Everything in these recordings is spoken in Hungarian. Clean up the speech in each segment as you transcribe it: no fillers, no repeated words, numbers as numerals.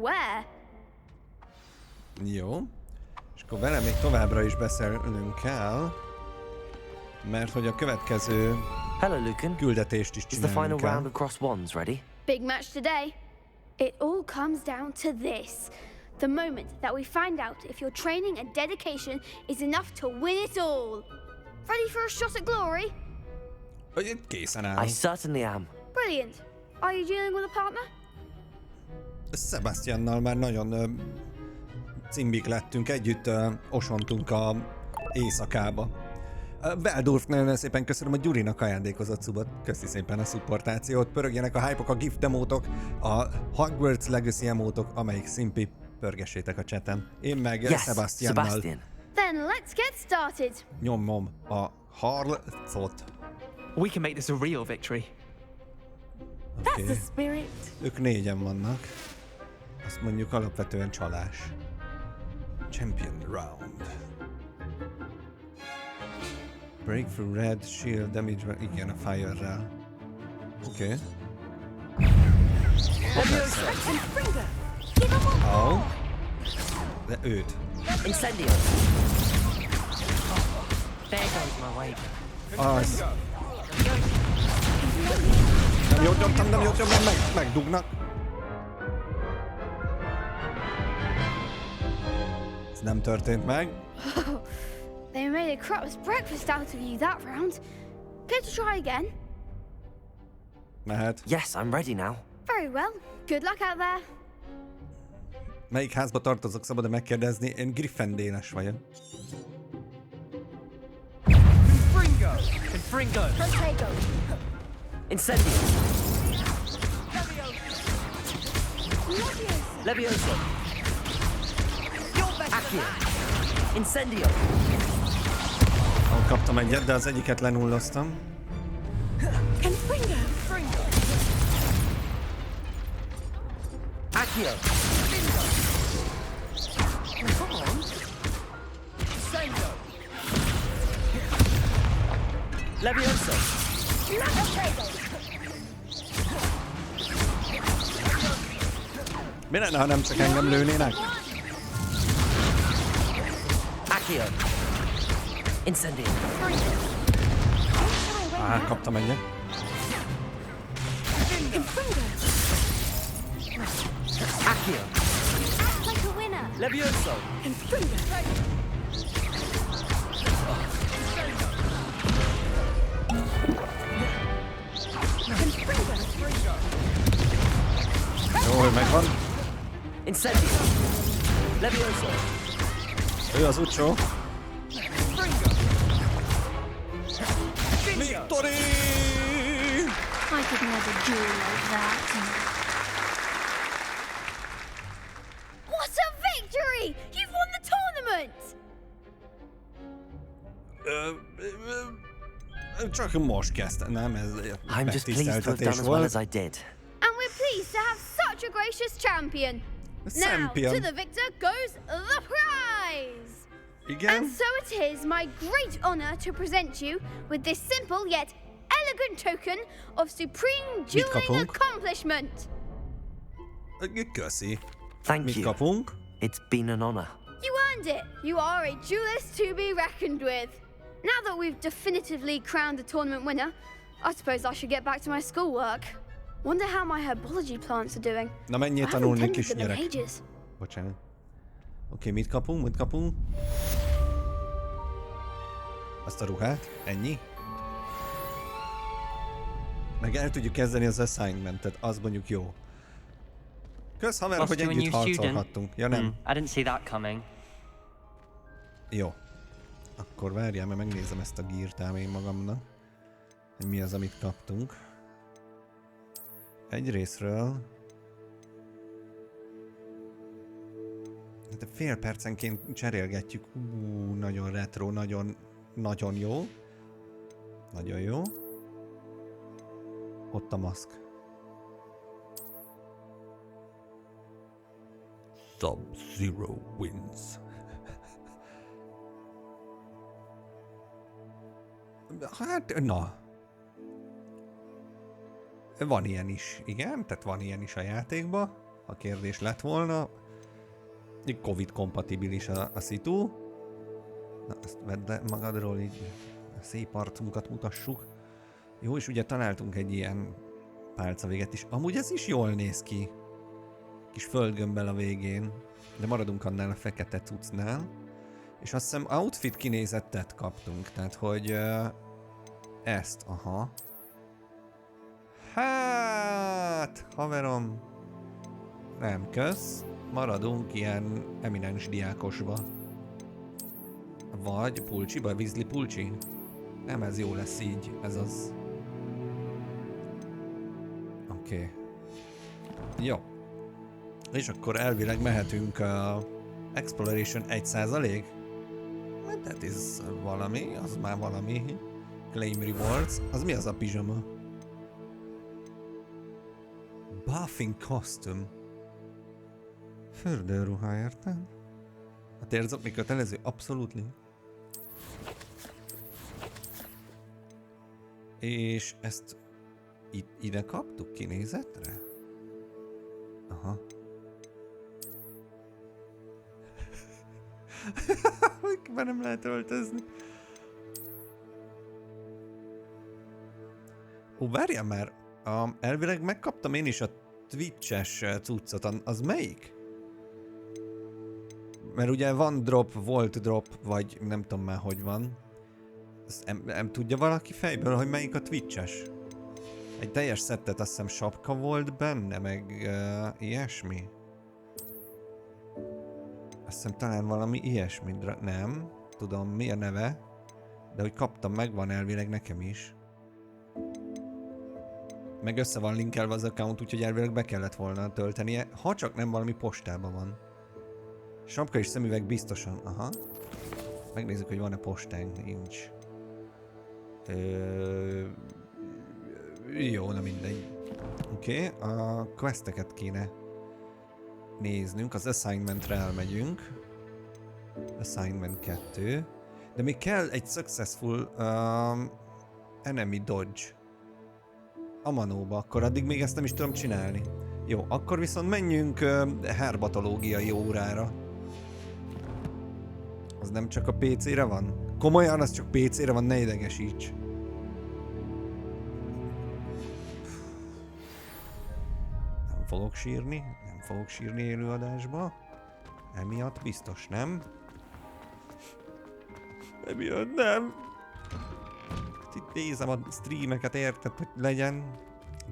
where. Jó. És akkor vele még továbbra is beszélnünk kell, mert hogy a következő küldetést is csinálnunk kell. Big match today. It all comes down to this. The moment that we find out if your training and dedication is enough to win it all. Ready for a shot at glory? Készen áll. I certainly am. Brilliant. Are you dealing with a partner? Sebastiannal már nagyon cimbik lettünk, együtt osontunk a éjszakába. Beldurf, nagyon szépen köszönöm a Gyurinak ajándékozott szubot. Köszi szépen a szupportációt. Pörögjenek a hype-ok, a gift emótok, a Hogwarts Legacy emótok, amelyik szimpi. Pörgessétek a chaten. Én meg Sebastiannal. Then let's get started. Nyomom a harcot. We can make this a real victory. Okay. That's the spirit. Ők négyen vannak. Azt mondjuk alapvetően csalás. Champion round. Breakthrough red, shield, damage, igen, a fire-rel. Oké. Oh. De őt. Incendio. There goes my way. Az. Nem jót nyomtam, megdugnak. Ez nem történt meg. They made a crap's breakfast out of you that round. Care to try again? Mehet. Yes, I'm ready now. Very well. Good luck out there. Melyik házba tartozok, szabad-e megkérdezni? Én Gryffindéles vagyok. Confringo. Protego. Incendio. Levioso. Accio. Incendio. Kaptam egyet, de az egyiket lenulloztam. Accio. Levioso. Mi lenne, ha nem csak engem lőnének? Accio. Incendio. Kaptam egyet. Accio. Act like a winner. Levioso. Jó, megvan. Incendio. Levioso. Ő az utcsó. Victory! I could never duel like that. What a victory! You've won the tournament! Csak most kezdtem, nem? Ez I'm just pleased to have done as well as I did. And we're pleased to have such a gracious champion. Now, to the victor goes the prize! Igen? And so it is my great honor to present you with this simple yet elegant token of supreme dueling accomplishment. Köszi. Thank Mit you. kapunk? It's been an honor. You earned it. You are a duelist to be reckoned with. Now that we've definitively crowned the tournament winner, I suppose I should get back to my schoolwork. Wonder how my herbology plants are doing. Na menjél I tanulni, haven't kis tended them gyerek. in ages. Bocsánat. Oké, mit kapunk? Mit kapunk? Azt a ruhát? Ennyi? Meg el tudjuk kezdeni az assignmentet, az mondjuk jó. Kösz haver, hogy együtt harcolhattunk. Ja nem. I didn't see that coming. Jó. Akkor várjál, mert megnézem ezt a gírt ám én magamnak. Hogy mi az, amit kaptunk. Egyrészről... De fél percenként cserélgetjük. Nagyon retro, nagyon jó. Nagyon jó. Ott a maszk. Sub-Zero wins. Hát, na. Van ilyen is, igen, tehát van ilyen is a játékban. ha kérdés lett volna. Covid-kompatibilis a szitu. Na, ezt vedd le magadról, így a szép arcunkat mutassuk. Jó, és ugye találtunk egy ilyen pálcavéget is. Amúgy ez is jól néz ki. Kis földgömbbel a végén. De maradunk annál a fekete cuccnál. És azt hiszem outfit kinézettet kaptunk. Tehát, hogy ezt, aha. Hát, haverom. Nem, kösz. Maradunk ilyen eminens diákosba. Vagy pulcsiba, vízli pulcsi. Nem, ez jó lesz így, ez az. Oké. Jó. És akkor elvileg mehetünk a Exploration 1%. That is valami, az már valami. Claim rewards. Az mi az a pizsama? Buffing costume. Fürdőruha, érted? A térzok mi kötelező? Abszolútli. És ezt ide kaptuk kinézetre? Aha. Már nem lehet öltözni. Ó, várjál már. Elvileg megkaptam én is a Twitch-es cuccot. Az melyik? Mert ugye van drop, volt drop, vagy nem tudom már, hogy van. Ezt nem tudja valaki fejből, hogy melyik a Twitch-es? Egy teljes szettet, azt hiszem sapka volt benne, meg ilyesmi. Azt hiszem talán valami ilyesmi, nem tudom mi a neve, de hogy kaptam, megvan elvileg nekem is. Meg össze van linkelve az account, úgyhogy elvileg be kellett volna töltenie, ha csak nem valami postában van. Sapka és szemüveg biztosan, aha. Megnézzük, hogy van-e postánk, nincs. Jó, na mindegy. Oké, a questeket kéne néznünk, az assignmentre elmegyünk. Assignment 2. De még kell egy successful enemy dodge. A manóba, akkor addig még ezt nem is tudom csinálni. Jó, akkor viszont menjünk herbatológiai órára. Az nem csak a PC-re van? Komolyan, az csak PC-re van, ne idegesíts. Nem fogok sírni, nem fogok sírni élőadásba. Emiatt biztos nem. Emiatt nem. Itt nézem a streameket, érted, hogy legyen.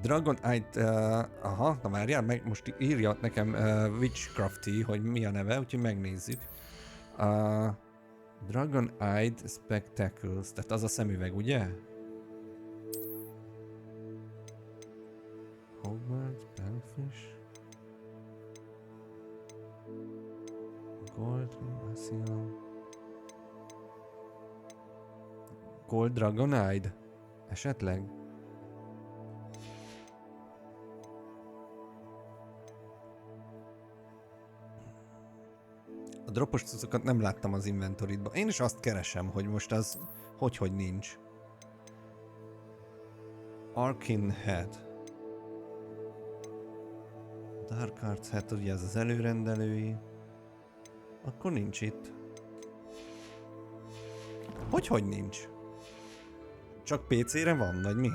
Dragon Eyed, aha, na várjál, meg most írja nekem Witchcrafty, hogy mi a neve, úgyhogy megnézzük. Dragon Eyed Spectacles, tehát az a szemüveg, ugye? Hogwarts, Belfish. Gold, Gold Dragon Eyed? Esetleg? A dropos cuccokat nem láttam az inventoridban. Én is azt keresem, hogy most az hogy nincs. Arcane Head. Dark Arts Head, ugye ez az előrendelői. Akkor nincs itt. Hogy nincs? Csak PC-re van, vagy mi?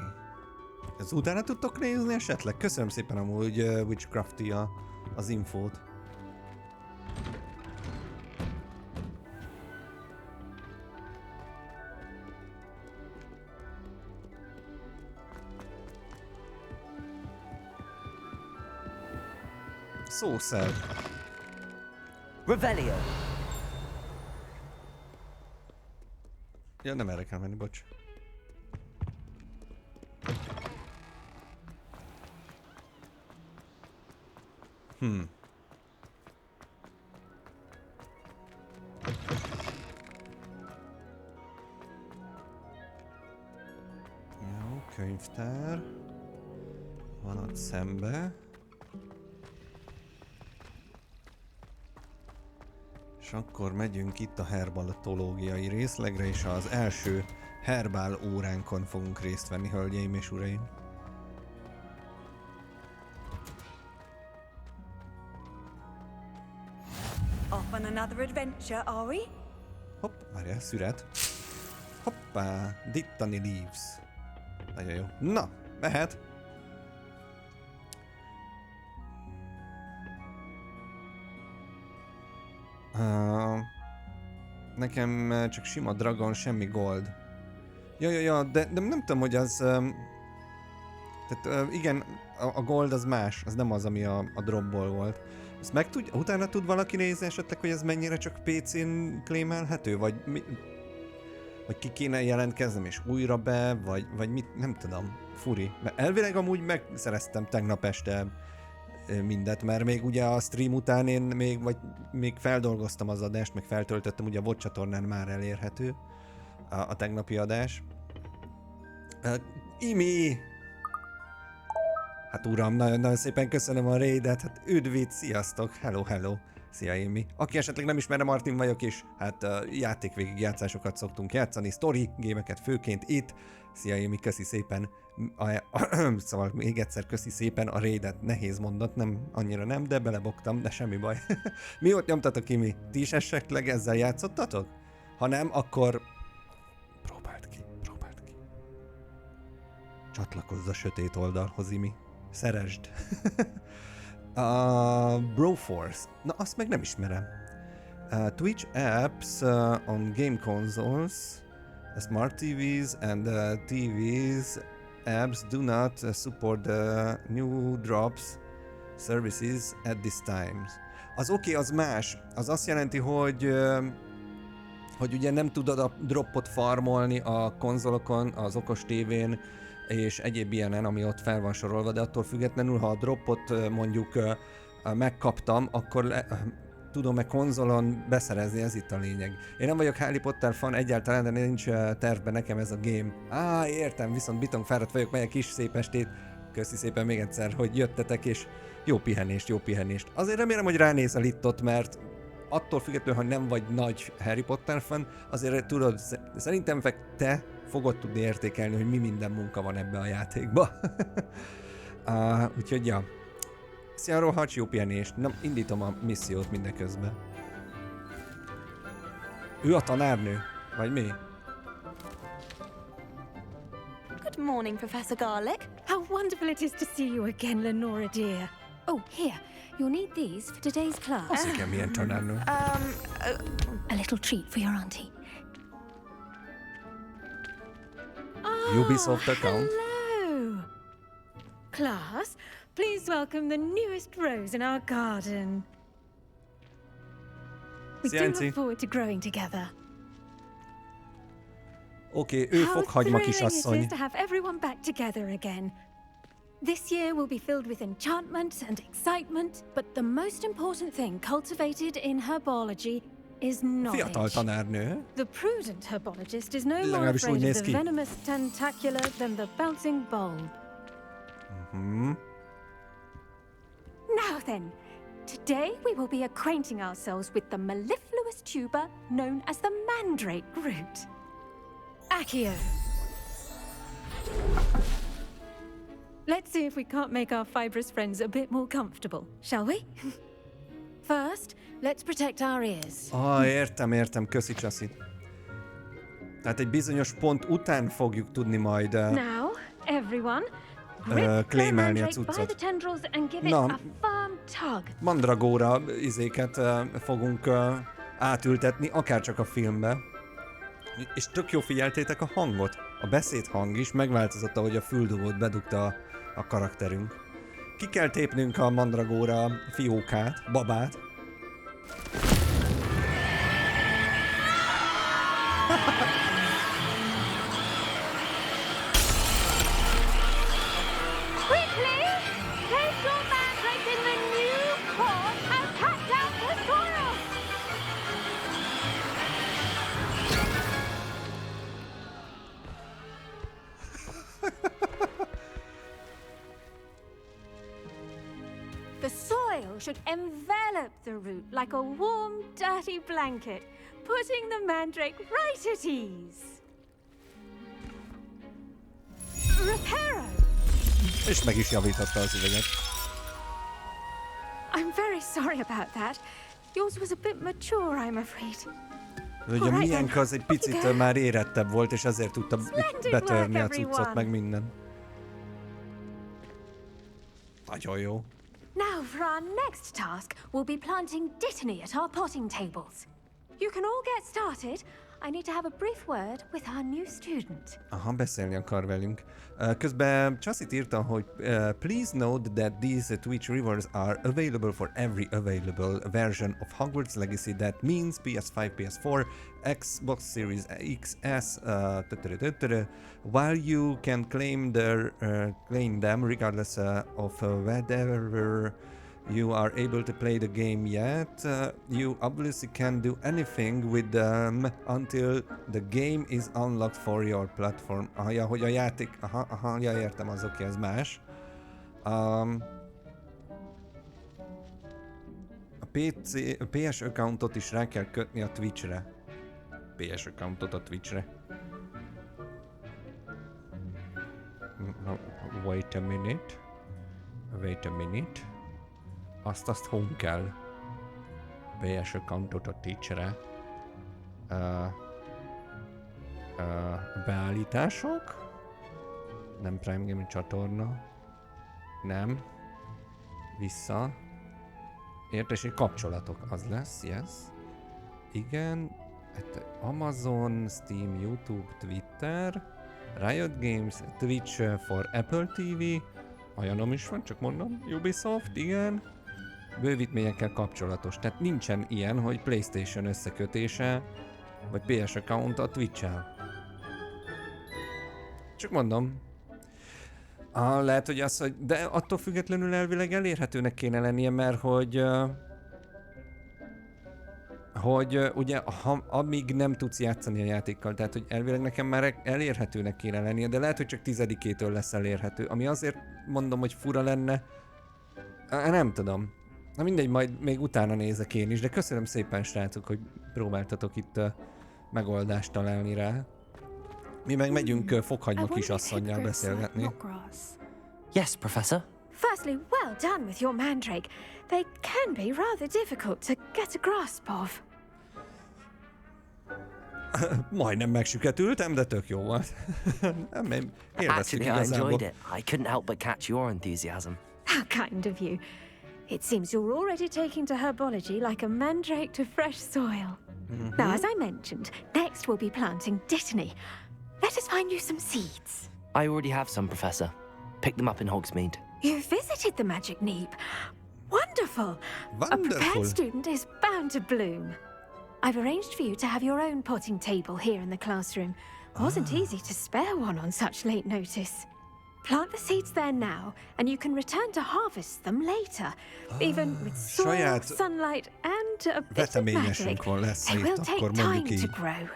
Ez utána tudtok nézni esetleg? Köszönöm szépen amúgy Witchcrafty az infót. Szószer. Revelio. Ja, nem erre kell menni, bocs. Jó, könyvtár. Van ott szembe. És akkor megyünk itt a herbaltológiai részlegre, és az első herbál óránkon fogunk részt venni, hölgyeim és uraim. Off on another adventure, are we? Hopp, várjál, szüret. Hoppá, Dittany Leaves. Nagyon jó. Na, mehet. Nekem csak sima dragon, semmi gold. Ja, de nem tudom, hogy az... Tehát igen, a gold az más, az nem az, ami a dropból volt. Ezt meg utána tud valaki nézni esetleg, hogy ez mennyire csak PC-n claimelhető, vagy ki kéne jelentkeznem és újra be, vagy mit, nem tudom, furi. Mert elvileg amúgy megszereztem tegnap este mindet, mert még ugye a stream után én még feldolgoztam az adást, meg feltöltöttem, ugye a VOD csatornán már elérhető a tegnapi adás. Imi! Hát uram, nagyon szépen köszönöm a raidet, hát üdvít, sziasztok, hello. Szia Imi. Aki esetleg nem ismer, Martin vagyok, és hát játékvégigjátszásokat szoktunk játszani, story gémeket főként itt. Szia Imi, köszi szépen. Szóval még egyszer köszi szépen a raidet, nehéz mondat, nem annyira nem, de belebogtam, de semmi baj. Mi ott nyomtatok, Imi? Ti is esetleg ezzel játszottatok? Ha nem, akkor próbáld ki. Csatlakozz a sötét oldalhoz, Imi. Szeresd. Broforce. Na, azt meg nem ismerem. Twitch apps on game consoles, smart TVs and TVs apps do not support the new drops services at this time. Az oké, az más. Az azt jelenti, hogy ugye nem tudod a dropot farmolni a konzolokon, az okos tévén, és egyéb ilyenen, ami ott fel van sorolva, de attól függetlenül, ha a dropot mondjuk megkaptam, akkor tudom-e konzolon beszerezni, ez itt a lényeg. Én nem vagyok Harry Potter fan egyáltalán, de nincs tervben nekem ez a game. Értem, viszont bitong fáradt vagyok, melyek kis szép estét. Köszi szépen még egyszer, hogy jöttetek, és jó pihenést. Azért remélem, hogy ránézel itt ott, mert attól függetlenül, ha nem vagy nagy Harry Potter fan, azért tudod, szerintem te fogod tudni értékelni, hogy mi minden munka van ebbe a játékba. Úgyhogy ja. Szia Rohacs, jó pihenést. Na, indítom a missziót mindeközben. Ő a tanárnő? Vagy mi? Good morning, Professor Garlick. How wonderful it is to see you again, Lenora dear. Oh, here. You'll need these for today's class. Az igen, milyen tanárnő. A little treat for your auntie. Ubisoft account. Hello! Class, please welcome the newest rose in our garden. We do look forward to growing together. Oké, ő fokhagyma kisasszony. How thrilling it is to have everyone back together again. This year will be filled with enchantment and excitement, but the most important thing cultivated in herbology is knowledge. Fiatal tanárnő. The prudent herbologist is no more afraid of the venomous tentacular than the bouncing bulb. Now then, today we will be acquainting ourselves with the mellifluous tuber known as the mandrake root. Accio. Let's see if we can't make our fibrous friends a bit more comfortable, shall we? First, let's protect our ears. Értem, köszi Csaszi. Tehát egy bizonyos pont után fogjuk tudni majd Now, everyone, claimelni a cuccot. Na, mandragóra izéket fogunk átültetni, akárcsak a filmbe. És tök jó figyeltétek a hangot. A beszédhang is megváltozott, ahogy a füldugót bedugta a karakterünk. Ki kell tépnünk a mandragóra fiókát, babát. Quickly! Place your mandrake in the new pot and cut down the soil! The soil should envelop the root like a warm, dirty blanket, putting the mandrake right at ease. Reparo! És meg is javította az üveget. I'm very sorry about that. Yours was a bit mature, I'm afraid. Ugye a Alright miénk then, az egy off you picit go. már érettebb volt, és ezért tudta Splendid betörni a work, cuccot, everyone. meg minden. Nagyon jó. Now, for our next task, we'll be planting dittany at our potting tables. You can all get started. I need to have a brief word with our new student. Aha, beszélni akar velünk. Közben Chassit írta, hogy please note that these Twitch rewards are available for every available version of Hogwarts Legacy. That means PS5, PS4, Xbox Series XS, while you can claim them regardless of whether you are able to play the game yet. You obviously can't do anything with them until the game is unlocked for your platform. Ja, hogy a játék... Aha, ja, értem, az oké, ez más. A PS accountot is rá kell kötni a Twitchre. PS accountot a Twitchre. Wait a minute. Azt hon kell. PS accountot a Twitchre. Beállítások? Nem Prime Gaming csatorna. Nem. Vissza. Értesi kapcsolatok. Az lesz, yes. Igen. Hát Amazon, Steam, YouTube, Twitter. Riot Games, Twitch for Apple TV. Olyanom is van, csak mondom. Ubisoft, igen. Bővítményekkel kapcsolatos. Tehát nincsen ilyen, hogy PlayStation összekötése, vagy PS account a Twitch-el. Csak mondom. Lehet, hogy az, hogy... De attól függetlenül elvileg elérhetőnek kéne lennie, mert hogy ugye amíg nem tudsz játszani a játékkal, tehát hogy elvileg nekem már elérhetőnek kéne lennie, de lehet, hogy csak 10-től lesz elérhető, ami azért mondom, hogy fura lenne. Nem tudom. Na mindegy, majd még utána nézek én is, de köszönöm szépen, srácok, hogy próbáltatok itt megoldást találni rá. Mi meg megyünk fokhagyma kisasszonnyal beszélgetni. Yes, Professor. Firstly, well done with your mandrake. They can be rather difficult to get a grasp of. Majdnem megsüketültem, de tök jó volt. Actually, I enjoyed it. I couldn't help but catch your enthusiasm. How kind of you. It seems you're already taking to herbology like a mandrake to fresh soil. Now, as I mentioned, next we'll be planting dittany. Let us find you some seeds. I already have some, Professor. Picked them up in Hogsmeade. You visited the magic neep. Wonderful! A prepared student is bound to bloom. I've arranged for you to have your own potting table here in the classroom. Wasn't easy to spare one on such late notice. Plant the seeds there now, and you can return to harvest them later. Even with soil, sunlight, and a bit of magic, they will take time to grow.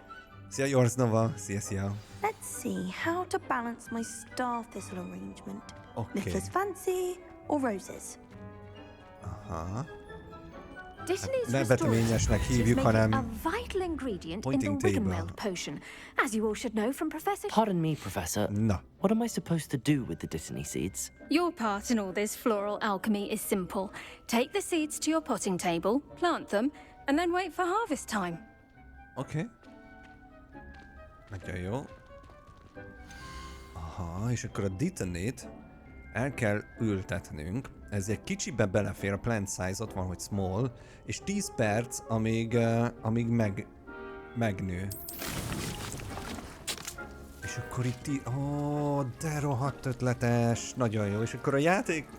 Szia, Jorznova! Szia! Let's see how to balance my star thistle arrangement. Nicholas Fancy or roses? Aha. Dittany's Nem veteményesnek hívjuk, hanem a vital ingredient in the Wiggenweld potion, as you all should know from Professor... Pardon me, Professor. No. What am I supposed to do with the dittany seeds? Your part in all this floral alchemy is simple. Take the seeds to your potting table, plant them, and then wait for harvest time. Oké. Nagyon jó. Aha, és akkor a dittanyt el kell ültetnünk. Ez egy kicsibe belefér, a plant size, ott van, hogy small, és 10 perc, amíg megnő. És akkor itt de rohadt ötletes, nagyon jó. És akkor a játék...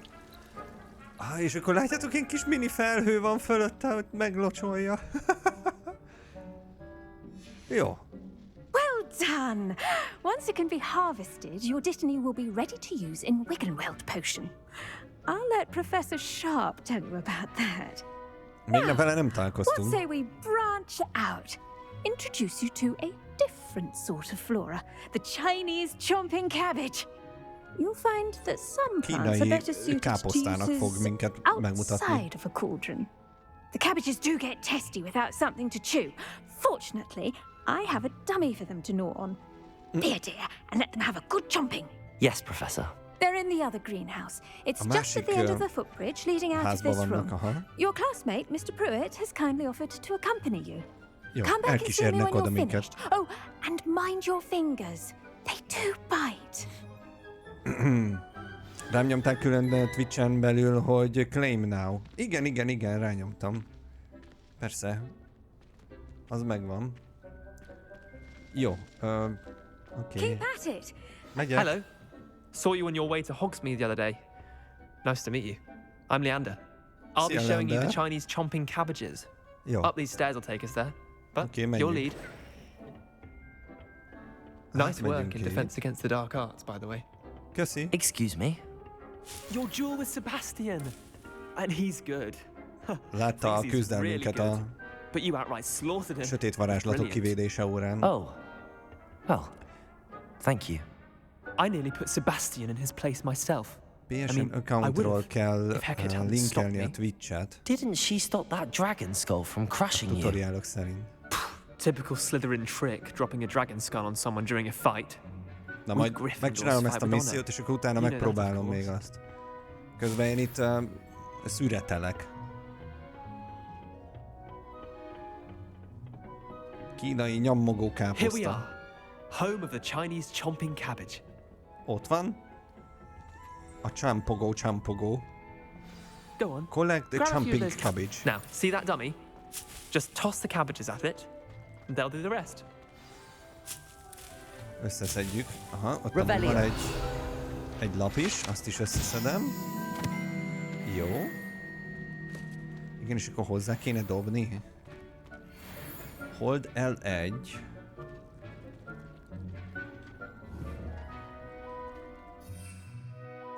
és akkor látjátok, ilyen kis mini felhő van fölötte, hogy meglocsolja. Jó. Well done! Once it can be harvested, your dittany will be ready to use in Wiggenweld potion. I'll let Professor Sharp tell you about that. Még vele nem What találkoztunk. say we branch out? Introduce you to a different sort of flora, the Chinese chomping cabbage. You'll find that some plants are better suited to use outside of a cauldron. The cabbages do get testy without something to chew. Fortunately, I have a dummy for them to gnaw on. Be a dear and let them have a good chomping. Yes, Professor. They're in the other greenhouse. It's just at the end of the footbridge leading out of this room. Your classmate, Mr. Pruitt, has kindly offered to accompany you. Jó, Come back and see me when you're minket. finished. Oh, and mind your fingers. They do bite. Rám nyomták külön Twitch-en belül, hogy claim now. Igen, rányomtam. Persze. Az megvan. Jó, oké. Keep at it. Megyek. Hello. Saw you on your way to Hogsmeade the other day. Nice to meet you. I'm Leander. I'll be showing you the Chinese chomping cabbages. Jó. Up these stairs will take us there. But Okay, your lead. Nice work megyünk in így. defense against the dark arts, by the way. Köszi. Excuse me? Your duel with Sebastian. And he's good. Látta a He's küzdelmünket really a good. But you outright slaughtered him. sötét varázslatok Brilliant. kivédése órán. Oh. Well, thank you. I nearly put Sebastian in his place myself. PSN accountról kell if Hecate hadn't linkelni stopped a me. Twitch-et. Didn't she stop that dragon skull from crushing you? Tutoriálok szerint. Typical Slytherin trick, dropping a dragon skull on someone during a fight. Na majd Gryffindors megcsinálom ezt a fight with missziót, és akkor utána You know that, megpróbálom of még course. azt. Közben én itt szüretelek. Kínai nyammogó Here we káposzta. are, home of the Chinese chomping cabbage. Ott van. A csampogó. Go on. Collect the grab a few of chomping those cabbage. Now, see that dummy? Just toss the cabbages at it, and they'll do the rest. Összeszedjük. Aha, ott Revelio. van egy lap is, azt is összeszedem. Jó. Igen, és akkor hozzá kéne dobni. Hold L1.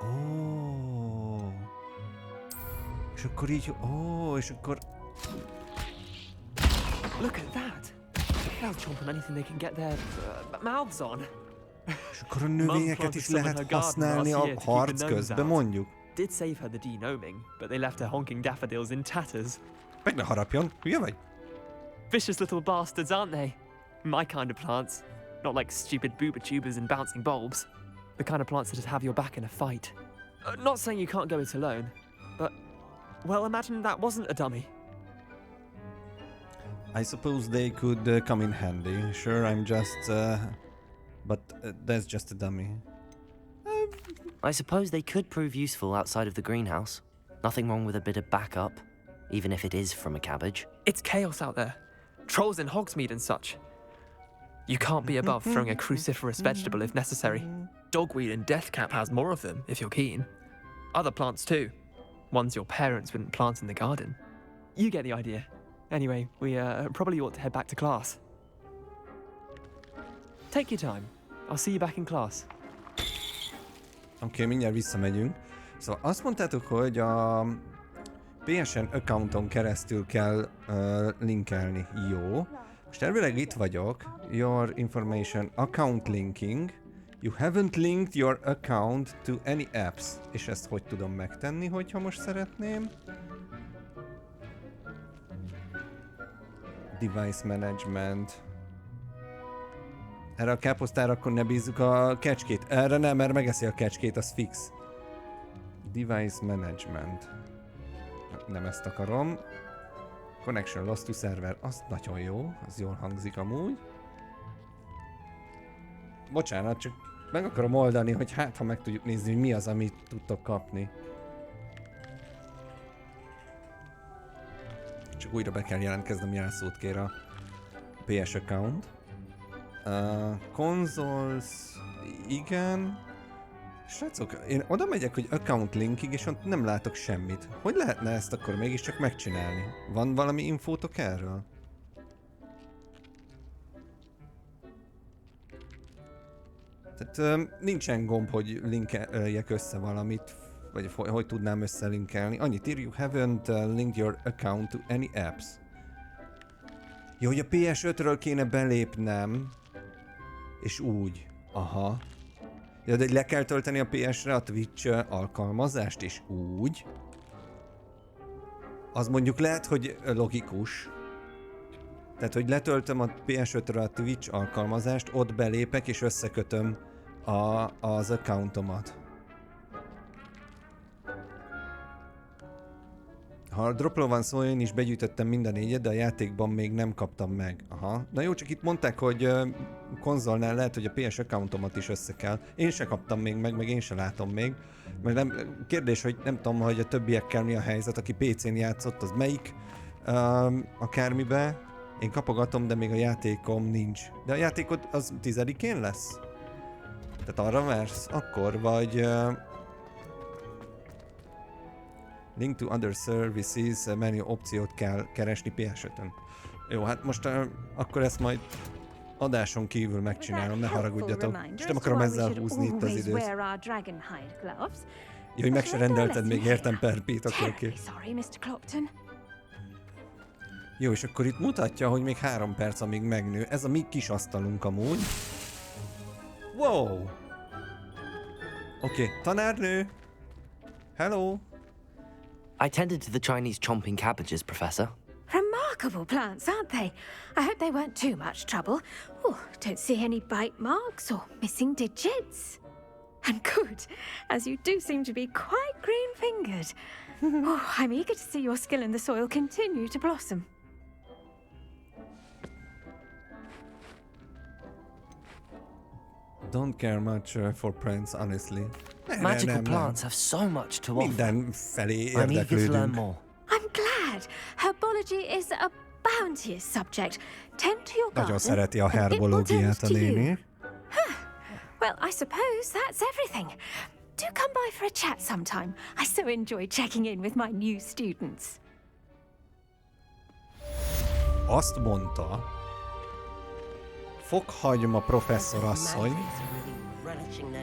Ó. És akkor így, és akkor... Look at that. They'll chomp on anything they can get their mouths on. És akkor a növényeket is lehet használni a harc közben, mondjuk. Did save her the denoming, but they left her honking daffodils in tatters. Meg ne harapjon, hülye vagy? Vicious little bastards, aren't they? My kind of plants. Not like stupid booba tubers and bouncing bulbs. The kind of plants that'd have your back in a fight. Not saying you can't go it alone, but, well, imagine that wasn't a dummy. I suppose they could come in handy. Sure, I'm just... but that's just a dummy. I suppose they could prove useful outside of the greenhouse. Nothing wrong with a bit of backup, even if it is from a cabbage. It's chaos out there. Trolls in Hogsmeade and such. You can't be above throwing a cruciferous vegetable if necessary. Dogweed and deathcap has more of them, if you're keen. Other plants too. Ones your parents wouldn't plant in the garden. You get the idea. Anyway, we probably ought to head back to class. Take your time. I'll see you back in class. Oké, mindjárt visszamegyünk. Szóval azt mondtátok, hogy a PSN accounton keresztül kell linkelni. Jó. Most elvileg itt vagyok. Your information account linking. You haven't linked your account to any apps. És ezt hogy tudom megtenni, hogyha most szeretném? Device management. Erre a káposztára akkor ne bízzuk a kecskét. Erre nem, mert megeszi a kecskét, az fix. Device management. Nem ezt akarom. Connection lost to server. Az nagyon jó. Az jól hangzik amúgy. Bocsánat, csak meg akarom oldani, hogy hát ha meg tudjuk nézni, hogy mi az, amit tudtok kapni. Csak újra be kell jelentkeznem, jelszót kér a PS account. Consoles, igen. Srácok, én oda megyek, hogy account linkig, és ott nem látok semmit. Hogy lehetne ezt akkor mégiscsak megcsinálni? Van valami infótok erről? Tehát nincsen gomb, hogy linkeljek össze valamit, vagy hogy tudnám összelinkelni. Annyit ír, you haven't linked your account to any apps. Jó, hogy a PS5-ről kéne belépnem. És úgy. Aha. Ja, de le kell tölteni a PS-re a Twitch alkalmazást, és úgy. Az mondjuk lehet, hogy logikus. Tehát, hogy letöltöm a PS5-re a Twitch alkalmazást, ott belépek és összekötöm az accountomat. Ha a dropról van szó, én is begyűjtöttem mind a 4-et, de a játékban még nem kaptam meg. Aha. Na jó, csak itt mondták, hogy konzolnál lehet, hogy a PS accountomat is össze kell. Én se kaptam még meg én se látom még. Mert nem, kérdés, hogy nem tudom, hogy a többiekkel mi a helyzet, aki PC-n játszott, az melyik akármibe. Én kapogatom, de még a játékom nincs. De a játékod az 10-én lesz? Tehát arra vársz? Akkor, vagy... Link to other services, menu opciót kell keresni PS5-ön. Jó, hát most akkor ezt majd adáson kívül megcsinálom, ne haragudjatok. És nem akarom ezzel húzni itt az időt. Jó, hogy meg se rendelted még, értem Perpit, oké. Jó, és akkor itt mutatja, hogy még 3 perc, amíg megnő. Ez a mi kis asztalunk amúgy. Wow! Oké, tanárnő! Hello! I tended to the Chinese chomping cabbages, Professor. Remarkable plants, aren't they? I hope they weren't too much trouble. Oh, don't see any bite marks or missing digits. And good, as you do seem to be quite green-fingered. Oh, I'm eager to see your skill in the soil continue to blossom. Don't care much for plants, honestly. Magical plants have so much to offer. Minden felé I'm eager to learn érdeklődünk. more. I'm glad. Herbology is a bounteous subject. Tend to your garden. Nagyon szereti a and it will herbológiát tend a to you. néni. Well, I suppose that's everything. Do come by for a chat sometime. I so enjoy checking in with my new students. Azt mondta, Fokhagyma professzorasszony,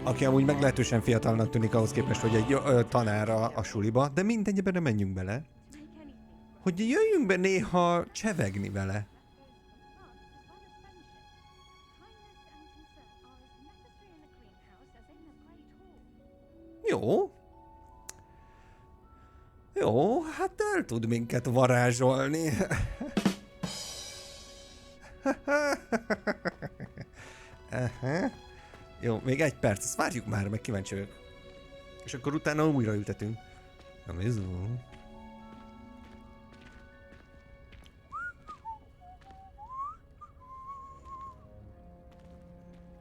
aki amúgy meglehetősen fiatalnak tűnik ahhoz képest, hogy egy tanára a suliba, de mindegy, ebben nem menjünk bele. Hogy jöjjünk be néha csevegni vele. Jó. Jó, hát el tud minket varázsolni. Jó, még 1 perc, ezt várjuk már, meg kíváncsi vagyok. És akkor utána újra ültetünk. Na, nézzük.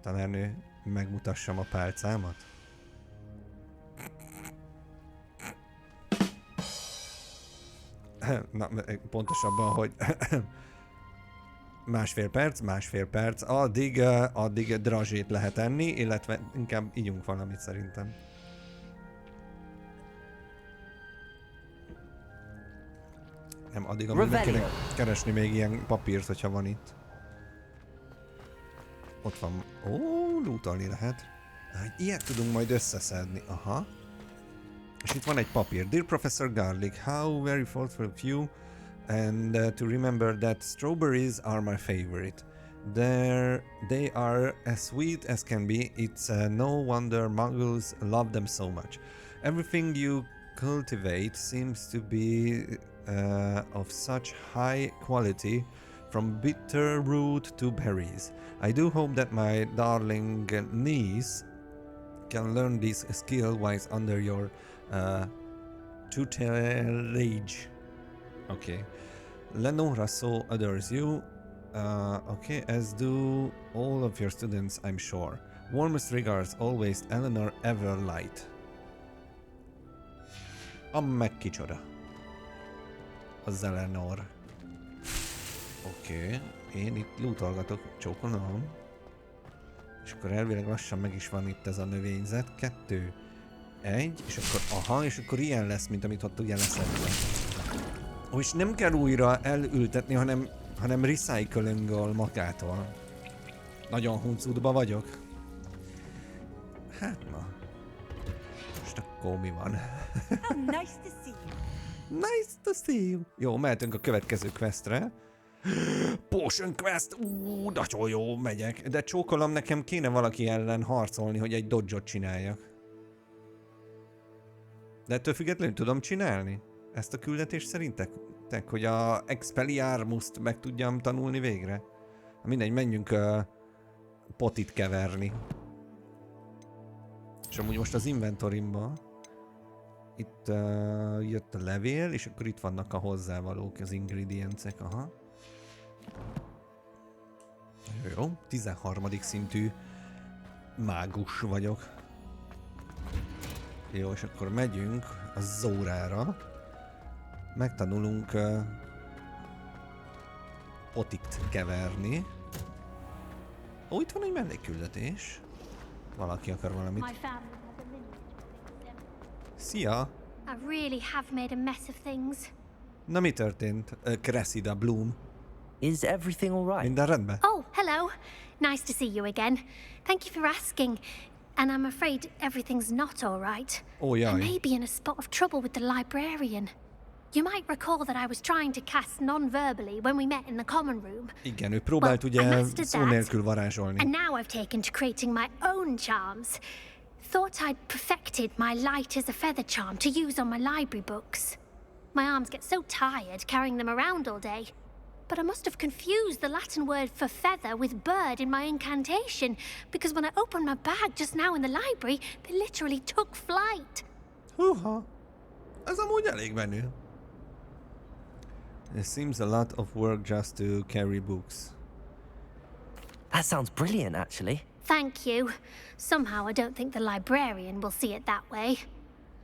Tanárnő, megmutassam a pálcámat? Na, pontosabban, hogy másfél perc, addig drazsét lehet enni, illetve inkább ígyunk valamit szerintem. Nem, addig amíg meg kéne keresni még ilyen papírt, hogyha van itt. Ott van. Ó, lootolni lehet. Ilyet tudunk majd összeszedni. Aha. És itt van egy papír. Dear Professor Garlic, how very thoughtful of you, and to remember that strawberries are my favorite. They are as sweet as can be. It's no wonder muggles love them so much. Everything you cultivate seems to be of such high quality, from bitter root to berries. I do hope that my darling niece can learn this skill while under your tutelage. Okay. Lenora so adores you. Okay, as do all of your students, I'm sure. Warmest regards, always, Eleanor Everlight. Meg kicsoda. Az Eleanor. Oké, én itt lootolgatok, csókolom. És akkor elvileg lassan meg is van itt ez a növényzet. 2, 1, és akkor aha, és akkor ilyen lesz, mint amit ott ugye leszedve. Ó, és nem kell újra elültetni, hanem recycling-ol magától. Nagyon huncutba vagyok. Hát na. Most akkor mi van? Nice to see you. Nice to see you. Jó, mehetünk a következő questre. Potion quest! Nagyon jó, megyek. De csókolom, nekem kéne valaki ellen harcolni, hogy egy dodge-ot csináljak. De ettől függetlenül tudom csinálni? Ezt a küldetést szerintek? Hogy a Expelliarmus-t meg tudjam tanulni végre? Mindegy, menjünk potit keverni. És amúgy most az inventorimba Itt jött a levél, és akkor itt vannak a hozzávalók, az ingrediencek, aha. Jó, 13. szintű mágus vagyok. Jó, és akkor megyünk a Zórára. Megtanulunk potikt keverni. Ó, itt van egy mellékküldetés. Valaki akar valamit. Szia! I really have made a mess of things. Na mi történt? Cressida Bloom. Is everything all right? Minden rendben? Oh, hello. Nice to see you again. Thank you for asking. And I'm afraid everything's not all right. Oh, yeah. I may be in a spot of trouble with the librarian. You might recall that I was trying to cast non-verbally when we met in the common room. Igen, ő próbált ugye szó nélkül varázsolni. And now I've taken to creating my own charms. Thought I'd perfected my light as a feather charm to use on my library books. My arms get so tired carrying them around all day. But I must have confused the Latin word for feather with bird in my incantation, because when I opened my bag just now in the library, they literally took flight. Húha! Ez amúgy elég menő. It seems a lot of work just to carry books. That sounds brilliant, actually. Thank you. Somehow I don't think the librarian will see it that way.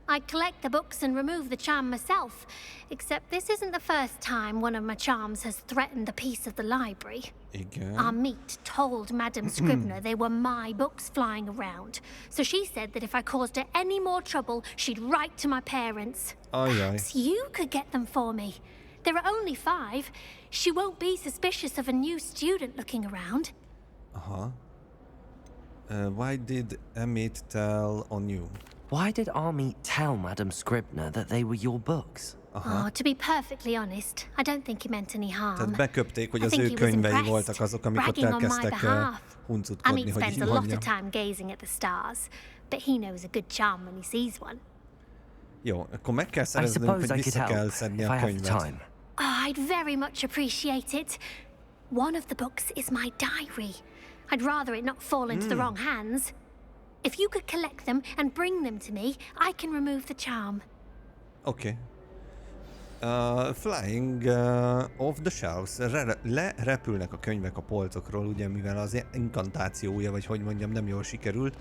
I collect the books and remove the charm myself, except this isn't the first time one of my charms has threatened the peace of the library. Igen. Our meet told Madame Scribner they were my books flying around, so she said that if I caused her any more trouble, she'd write to my parents. Perhaps you could get them for me. There are only 5. She won't be suspicious of a new student looking around. Uh-huh. Why did Emmett tell on you? Why did Army tell Madame Scribner that they were your books? Oh, to be perfectly honest, I don't think he meant any harm. Tehát beköpték, hogy az ő könyvei voltak azok, amik ott elkezdtek huncutkodni, hogy spends így a lot mondjam. of time gazing at the stars, but he knows a good charm when he sees one. Jó, akkor meg kell szereznünk, hogy vissza kell szedni a könyvet. Oh, I'd very much appreciate it. One of the books is my diary. I'd rather it not fall into the wrong hands. If you could collect them and bring them to me, I can remove the charm. Okay. Flying off the shelves. Lerepülnek a könyvek a polcokról, ugye, mivel az inkantációja, vagy hogy mondjam, nem jól sikerült.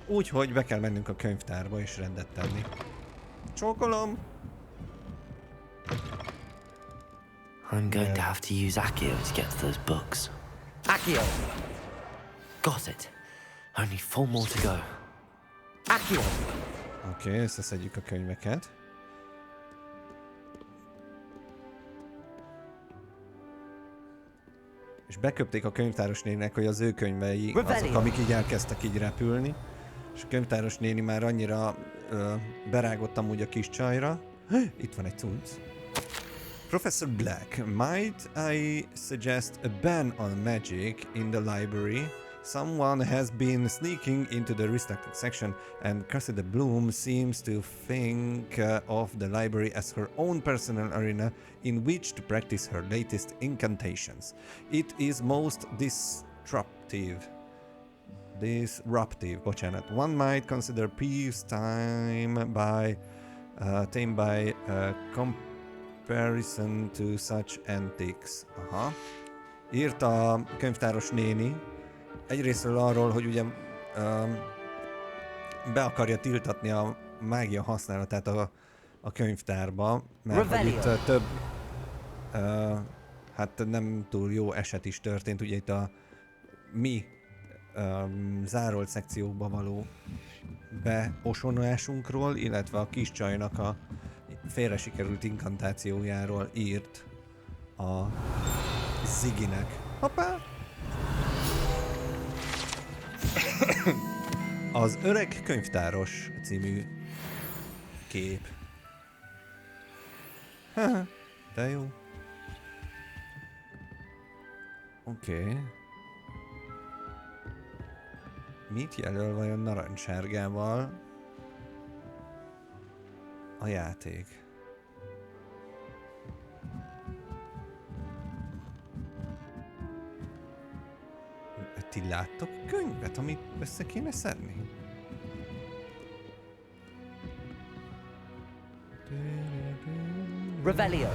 Úgyhogy be kell mennünk a könyvtárba és rendet tenni. Csókolom! I'm going to have to use Accio to get to those books. Accio! Got it. Only 4 more to go. Accio! Oké, összeszedjük a könyveket. És beköpték a könyvtáros néninek, hogy az ő könyvei azok, amik így elkezdtek így repülni. És a könyvtáros néni már annyira berágott amúgy a kis csajra. Itt van egy cucc. Professor Black, might I suggest a ban on magic in the library? Someone has been sneaking into the restricted section, and Cressida Bloom seems to think of the library as her own personal arena in which to practice her latest incantations. It is most disruptive. Bocsánat. One might consider peace tamed by comparison to such antics. Aha. Írt a könyvtáros néni. Egyrésztről arról, hogy ugye be akarja tiltatni a mágia használatát a könyvtárba, mert hogy itt több hát nem túl jó eset is történt, ugye itt a mi zárolt szekciókba való beosonásunkról, illetve a kis csajnak a félre sikerült inkantációjáról írt a Ziggynek. Hoppá! Az öreg könyvtáros című kép. De jó. Oké. Mit jelöl vajon narancssárgával a játék? Ti láttok könyvet, amit össze kéne szedni? Revelio.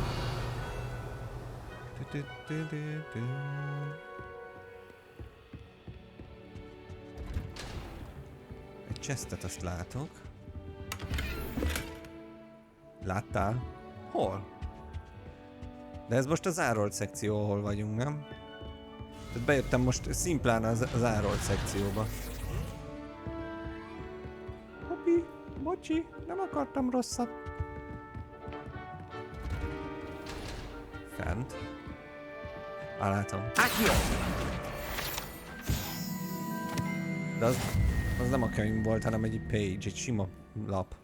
Egy chestet azt látok. Láttál? Hol? De ez most a zárolt szekció, ahol vagyunk, nem? Tehát bejöttem most szimplán a zárolt szekcióba. Hopi, bocsi, nem akartam rosszat. Fent. Látom. De az nem a könyv volt, hanem egy page, egy sima lap.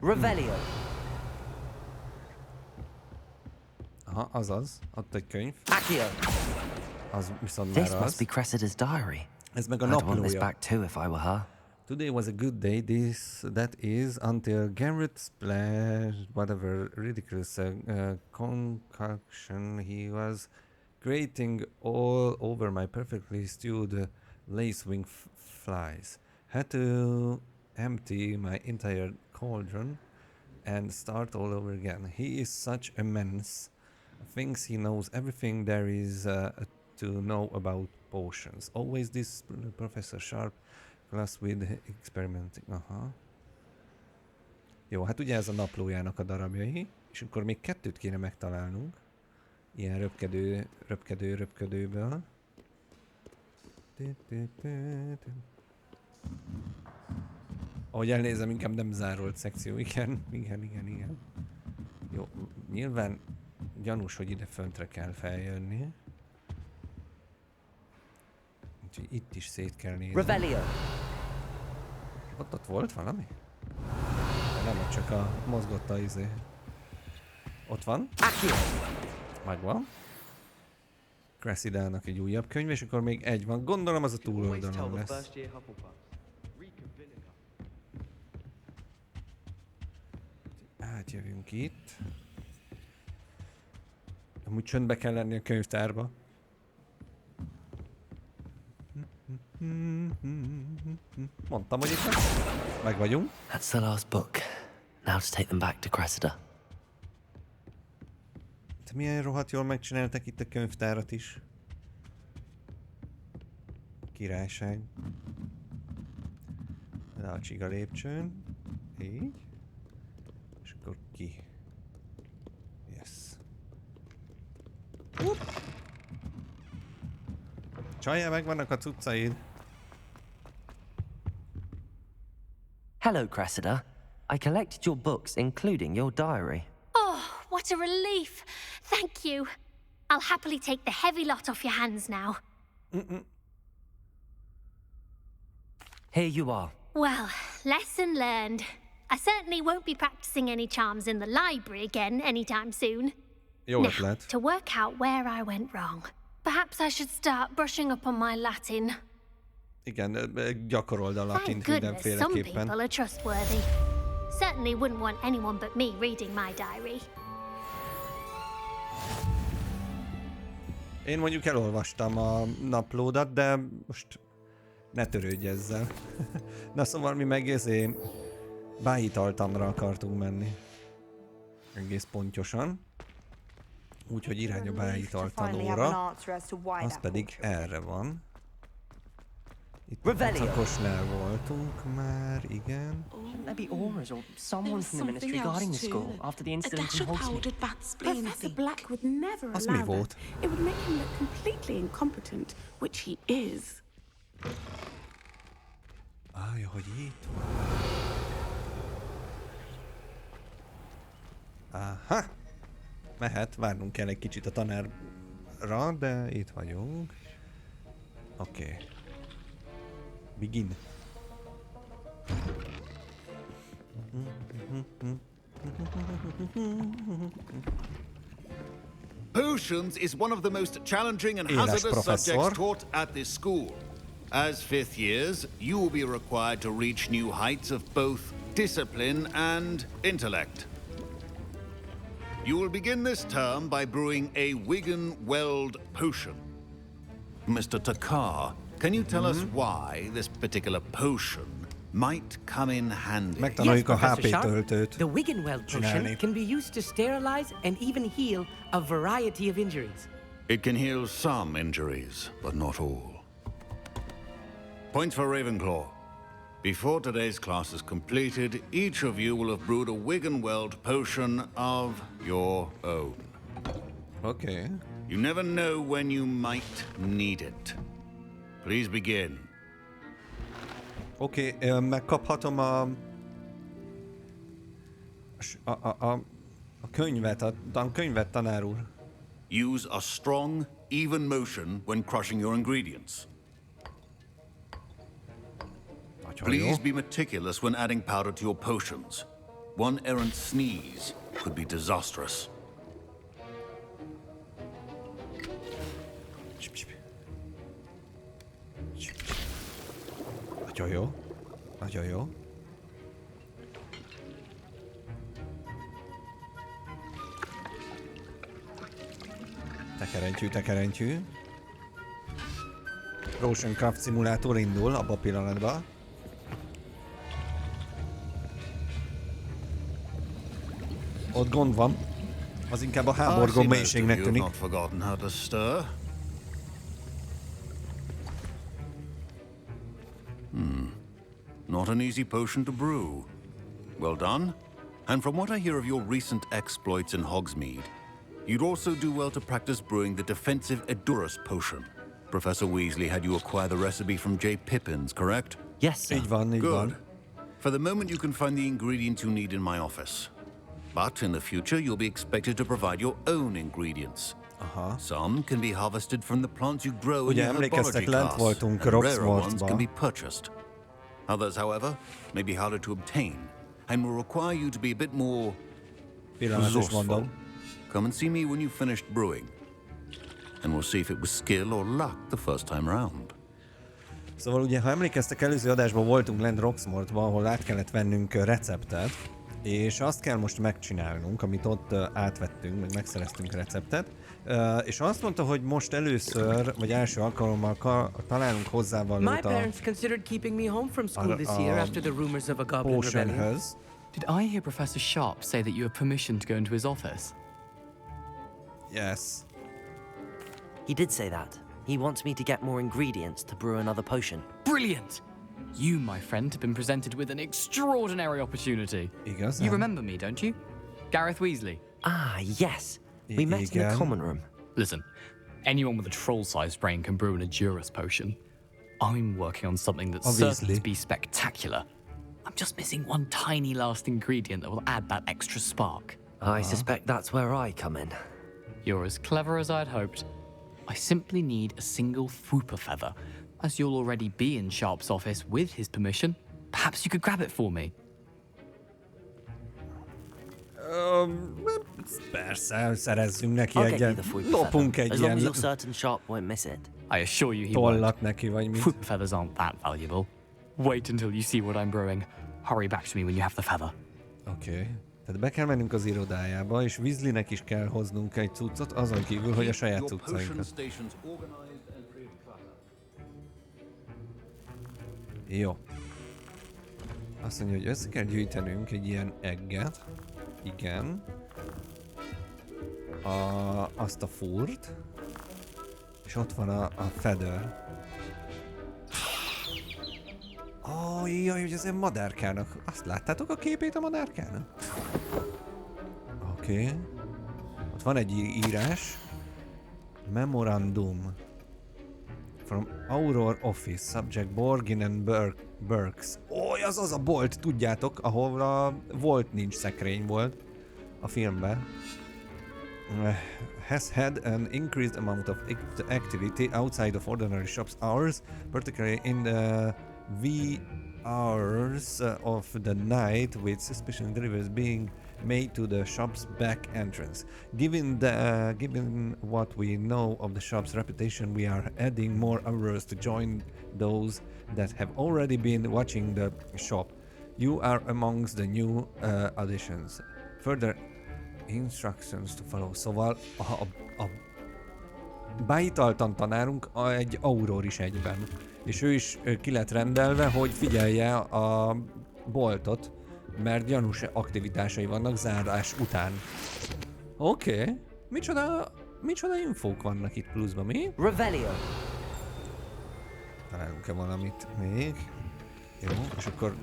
Revelio. Aha, azaz. Ott egy könyv. Accio. Az viszont This már must be az. Cressida's diary. Ez meg a I'd want this naplója. back too if I were her. Today was a good day, that is, until Garrett splashed whatever ridiculous concoction he was creating all over my perfectly stewed lacewing flies. Had to empty my entire cauldron and start all over again. He is such a menace. Thinks he knows everything there is to know about potions. Always this Professor Sharp class with experimenting. Aha. Jó, hát ugye ez a naplójának a darabjai, és akkor még kettőt kéne megtalálnunk. Ilyen röpkedőből. Ahogy elnézem, inkább nem zárolt szekció. Igen. Jó, nyilván gyanús, hogy ide föntre kell feljönni. Úgyhogy itt is szét kell nézni. Revelio. Ott volt valami? De nem, csak a mozgott a izé. Ott van. Accio. Megvan. Cressidának egy újabb könyv, és akkor még egy van. Gondolom az a túloldalon lesz. Átjövünk itt. Amúgy csöndbe kell lenni a könyvtárba. Mondtam, hogy itt lesz. Meg vagyunk. That's the last book. Now to take them back to Cressida. Te milyen rohadt jól megcsináltak itt a könyvtárat is. Királyság. Le a csiga lépcsőn. Így. És akkor ki. Yes. Csajjá, megvannak a cuccaid. Hello, Cressida. I collected your books, including your diary. Oh, what a relief. Thank you. I'll happily take the heavy lot off your hands now. Here you are. Well, lesson learned. I certainly won't be practicing any charms in the library again anytime soon. Jó Now, ötlet. to work out where I went wrong. Perhaps I should start brushing up on my Latin. Igen, gyakorold a latint Thank goodness some mindenféleképpen. people are trustworthy. Certainly wouldn't want anyone but me reading my diary. Én mondjuk elolvastam a naplódat, de most ne törődj ezzel. Na szóval mi meg ezért bájitaltanra akartunk menni. Egész pontyosan. Úgyhogy irány a bájitaltanóra. Az pedig erre van. Itt Szakosnál voltunk már, igen. Shouldn't there be auras or someone from the ministry guarding the school after the incident in Hogsmeade? Professor Black would never Az allow mi volt? that. It would make him look completely incompetent, which he is. Áj, hogy itt van. Aha! Mehet, várnunk kell egy kicsit a tanárra, de itt vagyunk. Oké. Begin. Potions is one of the most challenging and Éles hazardous professzor. subjects taught at this school. As fifth years, you will be required to reach new heights of both discipline and intellect. You will begin this term by brewing a Wigan Weld potion. Mr. Takar. Can you tell us why this particular potion might come in handy? Megtanuljuk a HP töltőt The Wiggenweld potion can be used to sterilize and even heal a variety of injuries. It can heal some injuries, but not all. Points for Ravenclaw. Before today's class is completed, each of you will have brewed a Wiggenweld potion of your own. Okay. You never know when you might need it. Please begin. Oké, megkaphatom a könyvet, a könyvet, tanár úr. Use a strong, even motion when crushing your ingredients. Please be meticulous when adding powder to your potions. One errant sneeze could be disastrous. Nagyon jó. Nagyon jó. Tekerentyű, tekerentyű. Roshan Craft szimulátor indul abba a pillanatban. Ott gond van. Az inkább a háborgó mélységnek tűnik. Not an easy potion to brew. Well done. And from what I hear of your recent exploits in Hogsmeade, you'd also do well to practice brewing the defensive Edurus potion. Professor Weasley had you acquire the recipe from J. Pippins, correct? Yes, sir. Így van, így van. Good. For the moment you can find the ingredients you need in my office. But in the future you'll be expected to provide your own ingredients. Some can be harvested from the plants you grow in your herbology class, and rarer ones can be purchased. Others, however, may be harder to obtain and will require you to be a bit more resourceful. Come and see me when you've finished brewing, and we'll see if it was skill or luck the first time round. Szóval ugye, ha emlékeztek, előző adásban voltunk lent Roxmortban, ahol át kellett vennünk receptet, és azt kell most megcsinálnunk, amit ott átvettünk, meg megszereztünk receptet, és azt mondta, hogy most először, vagy első alkalommal találunk hozzávalót a potionhöz. Did I hear Professor Sharp say that you were permission to go into his office? Yes. He did say that. He wants me to get more ingredients to brew another potion. Brilliant! You, my friend, have been presented with an extraordinary opportunity. Igazán? You remember me, don't you? Gareth Weasley. Ah, yes. We met in the common room. Listen, anyone with a troll-sized brain can brew an Edurus potion. I'm working on something that's certain to be spectacular. I'm just missing one tiny last ingredient that will add that extra spark. I suspect that's where I come in. You're as clever as I'd hoped. I simply need a single Fwooper feather. As you'll already be in Sharp's office with his permission, perhaps you could grab it for me. Persze, szerezzünk neki egyet. Lopunk egy ilyen tollat neki, vagy mit. Fwooper feathers aren't that valuable. Wait until you see what I'm brewing. Hurry back to me when you have the feather. Oké. Tehát be kell mennünk az irodájába, és Weasleynek is kell hoznunk egy cuccot, azon kívül, hogy a saját cuccainkat. Jó. Azt mondja, hogy össze kell gyűjtenünk egy ilyen egget. Igen. Azt a furt. És ott van a feather. Jaj, hogy ez egy madárkának. Azt láttátok a képét a madárkának? Oké. Ott van egy írás. Memorandum. From Auror Office, Subject Borgin and Burks. Az a bolt, tudjátok, ahol a volt nincs szekrény volt a filmben. Has had an increased amount of activity outside of ordinary shops hours, particularly in the wee hours of the night, with suspicion deliveries being made to the shop's back entrance. Given what we know of the shop's reputation, we are adding more hours to join those that have already been watching the shop. You are amongst the new additions. Further instructions to follow. Szóval behitaltan tanárunk egy Auror is egyben. És ő is ki lett rendelve, hogy figyelje a boltot, mert gyanús aktivitásai vannak zárás után. Oké. Micsoda infók vannak itt pluszban, mi? Revelio. Találunk-e valamit még? Jó, és akkor...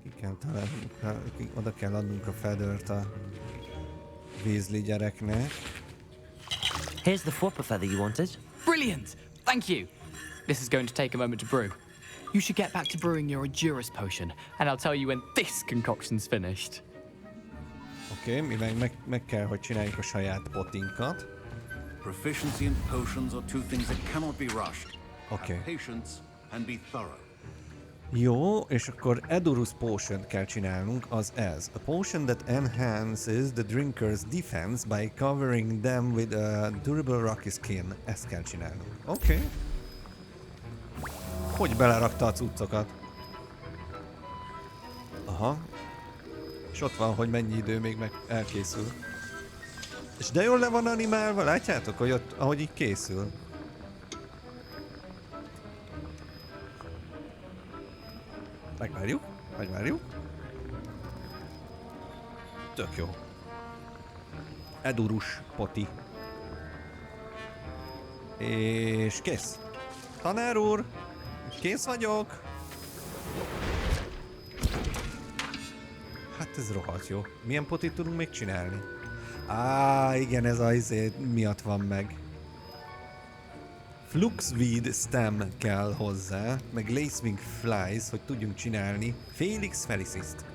Ki kell találnunk, oda kell adnunk a fedőrt a Weasley gyereknek. Here's the flopper feather you wanted. Brilliant! Thank you! This is going to take a moment to brew. You should get back to brewing your EGYSZERÉEN potion, and I'll tell you when this concoction's finished. Oké, mi meg kell, hogy csináljuk a saját potinkat. Proficiency and potions are two things that cannot be rushed. Oké. Have patience and be thorough. Jó, és akkor Edurus Potion kell csinálnunk, az ez. A potion that enhances the drinker's defense by covering them with a durable rocky skin. Ezt kell csinálnunk. Oké. Hogy belerakta a cuccokat? Aha. És ott van, hogy mennyi idő még meg elkészül. És de jól le van animálva, látjátok, hogy ott, ahogy így készül. Megvárjuk. Tök jó. Edurus poti. És kész. Tanár úr, kész vagyok. Hát ez rohadt jó. Milyen potit tudunk még csinálni? Igen, ez az miatt van meg. Fluxweed stem kell hozzá, meg Lacewing Flies, hogy tudjunk csinálni Felix Felicis-t.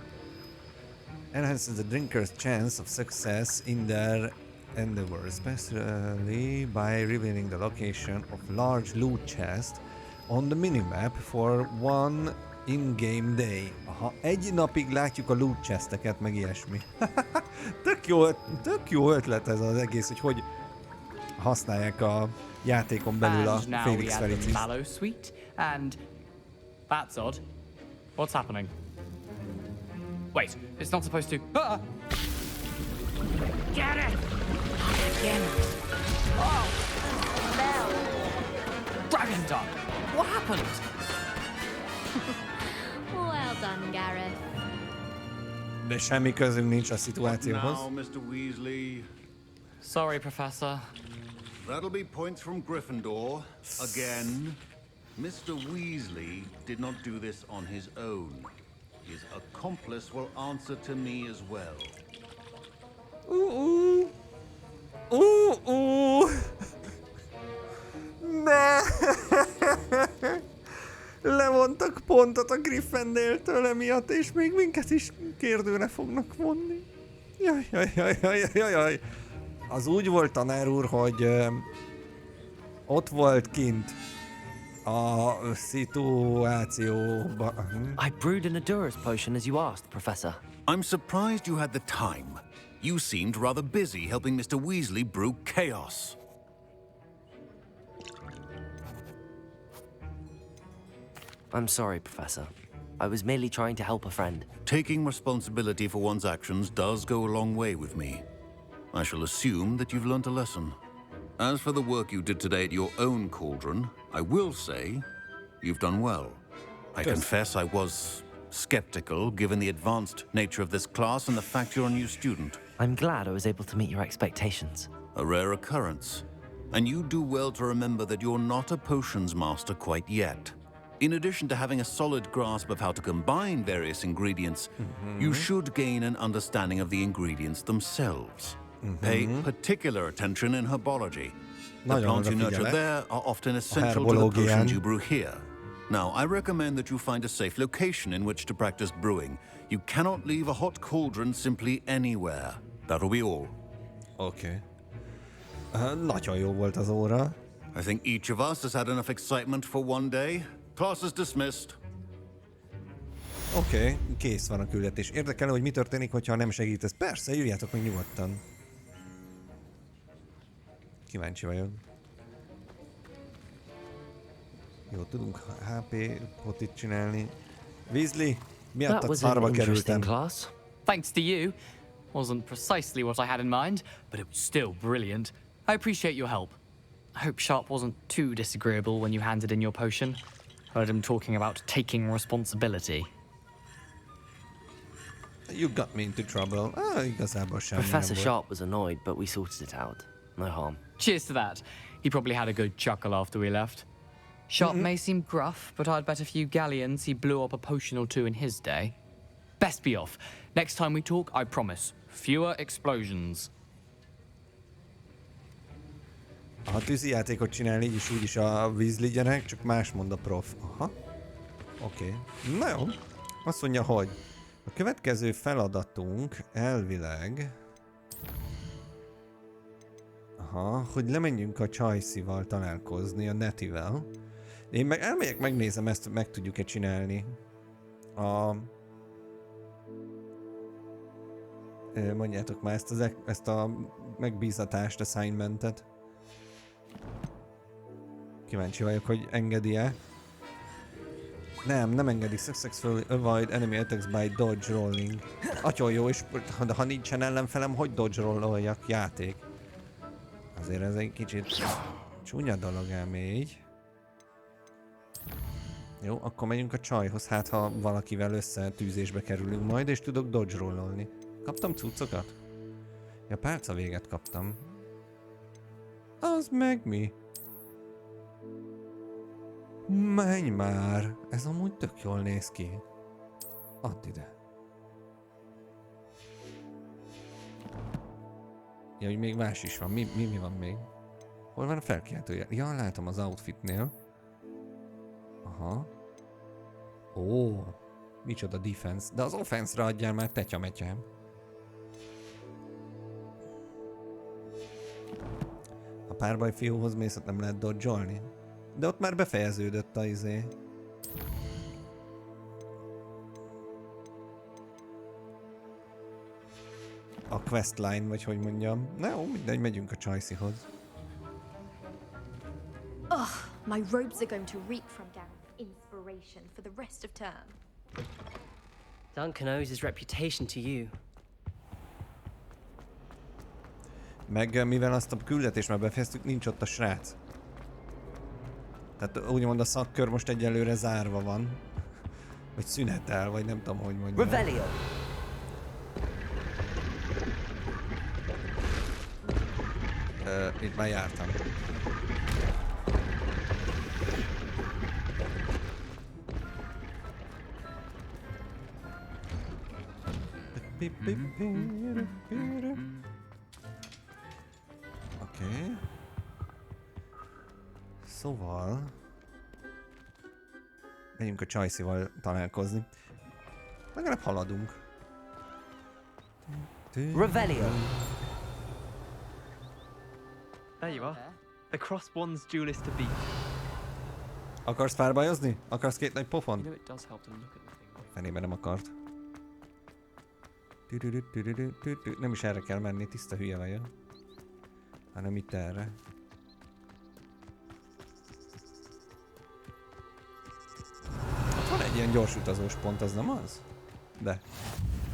Enhances the drinker's chance of success in their endeavor, especially by revealing the location of large loot chest on the minimap for one in-game day. Aha, egy napig látjuk a loot chesteket, meg ilyesmi. tök jó ötlet ez az egész, hogy használják a játékon belül a Felix Felicis. Mallow Suite, and that's odd. What's happening? Wait, it's not supposed to. Get it! Again. Oh, no! Dragon Dog. What happened? Well done, Gareth. De semmi közünk nincs a szituációhoz. Now, Mr. Weasley. Sorry, Professor. That'll be points from Gryffindor. Again. Mr. Weasley did not do this on his own. His accomplice will answer to me as well. Ne! Levontak pontot a Gryffindortől emiatt, és még minket is kérdőre fognak vonni. Jaj. Az úgy volt, tanár úr, hogy ott volt kint a szituációban. I brewed an EGYSZERÉEN potion as you asked, Professor. I'm surprised you had the time. You seemed rather busy helping Mr. Weasley brew chaos. I'm sorry, Professor. I was merely trying to help a friend. Taking responsibility for one's actions does go a long way with me. I shall assume that you've learnt a lesson. As for the work you did today at your own cauldron, I will say you've done well. I confess I was skeptical given the advanced nature of this class and the fact you're a new student. I'm glad I was able to meet your expectations. A rare occurrence. And you do well to remember that you're not a potions master quite yet. In addition to having a solid grasp of how to combine various ingredients, you should gain an understanding of the ingredients themselves. Pay particular attention in herbology. The plants you nurture there are often essential to the potions you brew here. Now, I recommend that you find a safe location in which to practice brewing. You cannot leave a hot cauldron simply anywhere. That'll be all. Okay. Nagyon jó volt az óra. I think each of us has had enough excitement for one day. Class is dismissed. Oké, kész van a küldetés. Érdekel, hogy mi történik, hogyha nem segítesz. Persze, jöjjátok meg nyugodtan. Kíváncsi vagyok. Jó, tudunk HP potit csinálni. Weasley, miattad szarba kerültem. Thanks to you. Wasn't precisely what I had in mind, but it was still brilliant. I appreciate your help. I hope Sharp wasn't too disagreeable when you handed in your potion. Heard him talking about taking responsibility. You got me into trouble. Igazából semmi Professor nem Sharp was annoyed, but we sorted it out. No harm. Cheers to that. He probably had a good chuckle after we left. Sharp may seem gruff, but I'd bet a few galleons he blew up a potion or two in his day. Best be off. Next time we talk, I promise, fewer explosions. Ha tűzi játékot csinálni, így is úgy is a Weasley gyerek, csak más mond a prof. Aha. Oké. Na jó. Azt mondja, hogy a következő feladatunk elvileg... Aha, hogy lemenjünk a Csajszival találkozni, a Netivel. Én meg elmegyek, megnézem, ezt meg tudjuk-e csinálni. Mondjátok már ezt a megbízatást, assignmentet. Kíváncsi vagyok, hogy engedi-e. Nem engedi. Successfully avoid enemy attacks by dodge rolling. Atyon jó, és ha nincsen ellenfelem, hogy dodge rolloljak? Játék. Azért ez egy kicsit csúnya dolog ám így. Jó, akkor megyünk a csajhoz, hát ha valakivel összetűzésbe kerülünk majd, és tudok dodge rollolni. Kaptam cuccokat? Ja, pálca véget kaptam. Az meg mi? Menj már! Ez amúgy tök jól néz ki. Add ide. Ja, hogy még más is van. Mi van még? Hol van a felkiáltójel? Ja, látom az outfitnél. Aha. Ó, micsoda defense. De az offense-ra adjál már, tetya-metyám. A párbaj fiúhoz mész, ott nem lehet dodge-olni. De ott már befejeződött a izé. A questline, vagy hogy mondjam. Na jó, mindegy, megyünk a Csajszihoz. My robes are going to reek from inspiration for the rest of term. Duncan owes his reputation to you. Meg mivel azt a küldetést már befejeztük, nincs ott a srác. Tehát úgymond a szakkör most egyelőre zárva van. Vagy szünetel, vagy nem tudom, hogy mondjam. Revelio. Itt már jártam. Oké. Szóval... megyünk a Csajszival találkozni. Legalább haladunk. Revelio. There you are. The cross one's duelist to beat. Akarsz párbajozni? Akarsz két nagy pofon? You know it does help to look at the thing. Fenébe nem akart. Nem is erre kell menni, tiszta hülye vagyok. Hanem itt erre. Ott van egy ilyen gyors utazós pont, az nem az? De.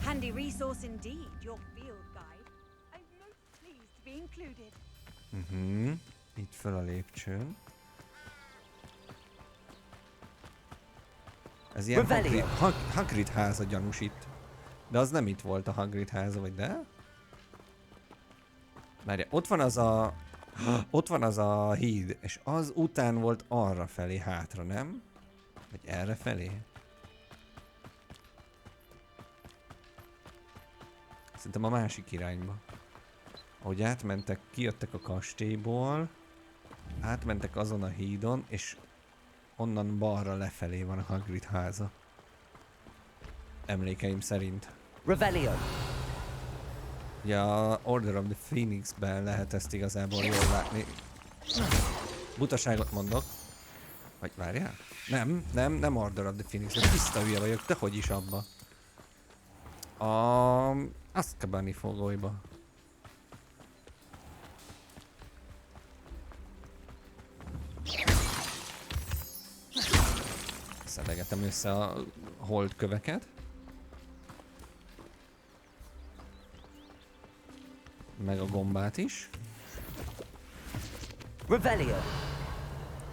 Handy resource indeed, your field guide. I'm most pleased to be included. Itt föl a lépcsőn. Ez ilyen Hagrid háza gyanús itt. De az nem itt volt a Hagrid háza, vagy de? Várja, ott van az a híd, és az után volt arra felé hátra, nem? Vagy erre felé? Szerintem a másik irányba. Ahogy átmentek, kijöttek a kastélyból, átmentek azon a hídon, és onnan balra lefelé van a Hagrid háza. Emlékeim szerint. Revelio. Ja, Order of the Phoenix-ben lehet ezt igazából jól látni. Butaságot mondok. Vagy várjál? Nem Order of the Phoenix, de tiszta hülye vagyok, de hogy is abba. Azkabani fogolyba. Szelegetem össze a holdköveket. Meg a gombát is. Revelio.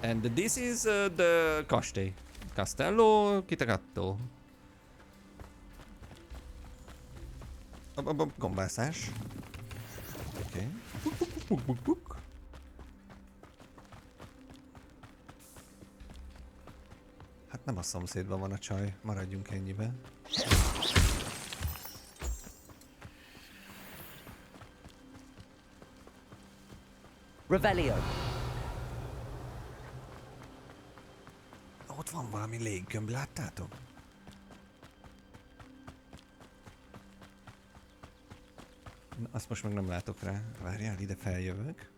And this is the kastély. Castello Kitagato. Gombászás. Oké. Okay. Hát nem a szomszédban van a csaj, maradjunk ennyiben. Revelio. Ott van valami léggömb, láttátok? Na, azt most meg nem látok rá. Várjál, ide feljövök.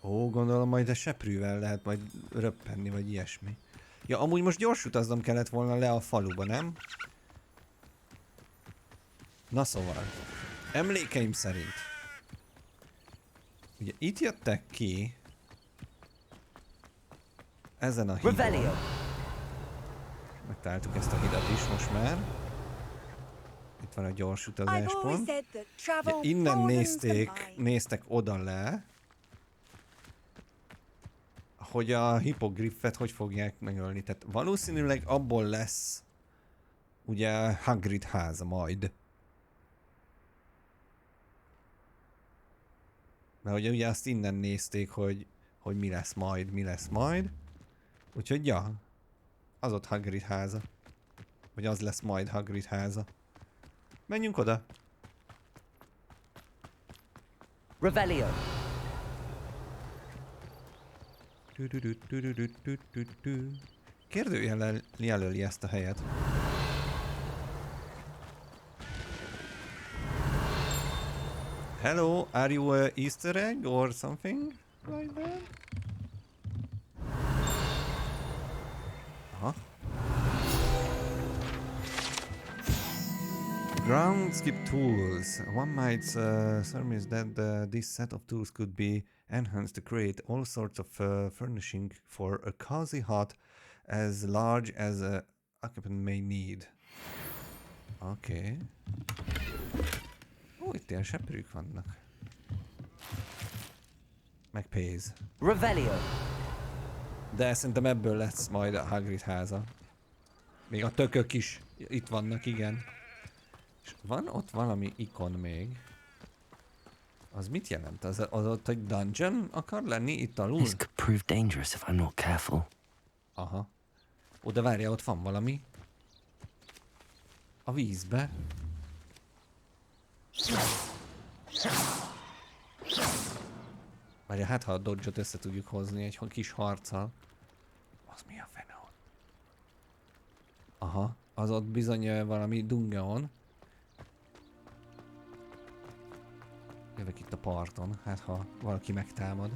Ó, gondolom majd a seprűvel lehet majd röppenni, vagy ilyesmi. Ja, amúgy most gyors utaznom kellett volna le a faluba, nem? Na szóval. Emlékeim szerint. Ugye itt jöttek ki. Ezen a hídon. Megtaláltuk ezt a hidat is most már. Itt van a gyors utazáspont. Ugye innen néztek oda le, hogy a hipogriffet hogy fogják megölni. Tehát valószínűleg abból lesz ugye Hagrid háza majd. Mert ugye azt innen nézték, hogy mi lesz majd. Úgyhogy ja, az ott Hagrid háza. Vagy az lesz majd Hagrid háza. Menjünk oda. Revelio. Kérdőjellel jelöli ezt a helyet. Hello, are you a Easter egg or something like that? Aha. Ground skip tools. One might surmise that this set of tools could be enhanced to create all sorts of furnishing for a cozy hut as large as an occupant may need. Okay. Ó, itt ilyen seprűk vannak. Meg pénz. Revelio. De szerintem ebből lesz majd a Hagrid háza. Még a tökök is itt vannak, igen. És van ott valami ikon még. Az mit jelent? Az ott egy dungeon akar lenni itt alul? This could prove dangerous if I'm not careful. Aha. Ó, de várja, ott van valami. A vízbe. Várja, hát ha a dodge-ot össze tudjuk hozni egy kis harccal. Az mi a fene ott? Aha, az ott bizony valami dungeon. Jövök itt a parton, hát ha valaki megtámad.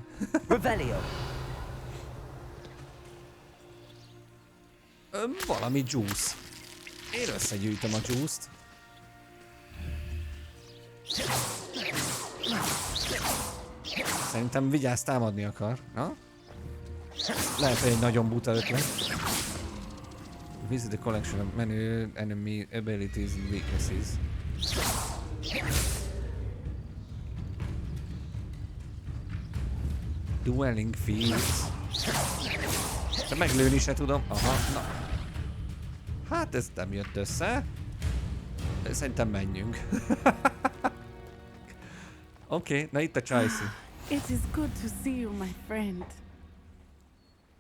Revelio. Valami juice. Én összegyűjtöm a juice-t. Szerintem vigyázz, támadni akar. Na? Lehet, hogy egy nagyon buta ötlet. Visit the collection of many enemy abilities and weaknesses. Dueling fields. De meglőni se tudom. Aha, na. Hát ez nem jött össze. Szerintem menjünk. Oké, na itt a Chelsea. It is good to see you, my friend.